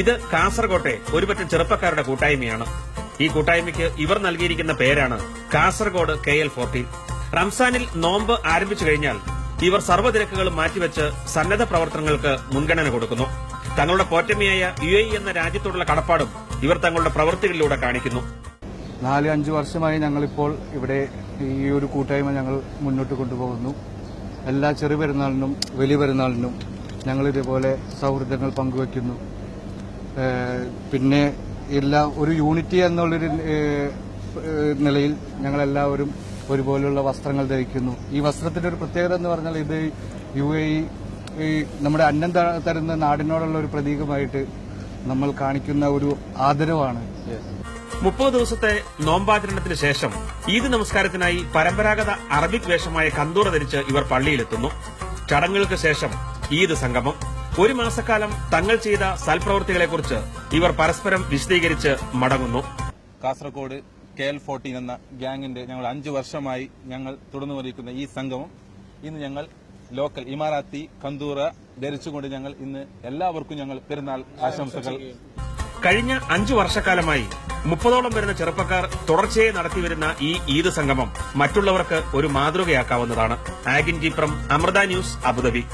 ഇത് കാസർകോട്ടെ ഒരുപറ്റം ചെറുപ്പക്കാരുടെ കൂട്ടായ്മയാണ്. ഈ കൂട്ടായ്മയ്ക്ക് ഇവർ നൽകിയിരിക്കുന്ന പേരാണ് കാസർഗോഡ് KL14. റംസാനിൽ നോമ്പ് ആരംഭിച്ചു കഴിഞ്ഞാൽ ഇവർ സർവ്വതിരക്കുകളും മാറ്റിവെച്ച് സന്നദ്ധ പ്രവർത്തനങ്ങൾക്ക് മുൻഗണന കൊടുക്കുന്നു. തങ്ങളുടെ പോറ്റമ്മയായ UAE എന്ന രാജ്യത്തോടുള്ള കടപ്പാടും ഇവർ തങ്ങളുടെ പ്രവൃത്തികളിലൂടെ കാണിക്കുന്നു. 4-5 വർഷമായി ഞങ്ങളിപ്പോൾ ഇവിടെ ഈ ഒരു കൂട്ടായ്മ ഞങ്ങൾ മുന്നോട്ട് കൊണ്ടുപോകുന്നു. എല്ലാ ചെറു പെരുന്നാളിനും വലിയ പെരുന്നാളിനും ഞങ്ങൾ ഇതുപോലെ സൗഹൃദങ്ങൾ പങ്കുവയ്ക്കുന്നു. പിന്നെ ഒരു യൂണിറ്റി എന്നുള്ളൊരു നിലയിൽ ഞങ്ങളെല്ലാവരും ഒരുപോലുള്ള വസ്ത്രങ്ങൾ ധരിക്കുന്നു. ഈ വസ്ത്രത്തിന്റെ ഒരു പ്രത്യേകത എന്ന് പറഞ്ഞാൽ ഇത് UAE നമ്മുടെ അന്നം തരുന്ന നാടിനോടുള്ള ഒരു പ്രതീകമായിട്ട് നമ്മൾ കാണിക്കുന്ന ഒരു ആദരവാണ്. 30 ദിവസത്തെ നോമ്പാചരണത്തിന് ശേഷം ഈദ് നമസ്കാരത്തിനായി പരമ്പരാഗത അറബിക് വേഷമായ കന്തൂറ ധരിച്ച് ഇവർ പള്ളിയിലെത്തുന്നു. ചടങ്ങുകൾക്ക് ശേഷം ഈദ് സംഗമം. ഒരു മാസക്കാലം തങ്ങൾ ചെയ്ത സൽപ്രവൃത്തികളെക്കുറിച്ച് ഇവർ പരസ്പരം വിശദീകരിച്ച് മടങ്ങുന്നു. കാസർഗോഡ് KL14 എന്ന ഗ്യാങ്ങിന്റെ ഞങ്ങൾ 5 വർഷമായി ഞങ്ങൾ തുടർന്നു വരിക്കുന്ന ഈ സംഗമം ഇന്ന് ഞങ്ങൾ ലോക്കൽ ഇമാറാത്തി കന്തൂറ ധരിച്ചുകൊണ്ട് ഞങ്ങൾ ഇന്ന് എല്ലാവർക്കും ഞങ്ങൾ പെരുന്നാൾ ആശംസകൾ. കഴിഞ്ഞ 5 വർഷക്കാലമായി 30ഓളം വരുന്ന ചെറുപ്പക്കാർ തുടർച്ചയായി നടത്തിവരുന്ന ഈ ഈദ് സംഗമം മറ്റുള്ളവർക്ക് ഒരു മാതൃകയാക്കാവുന്നതാണ്. ആഗിൻ ജീപ്രം, അമൃത ന്യൂസ്, അബുദാബി.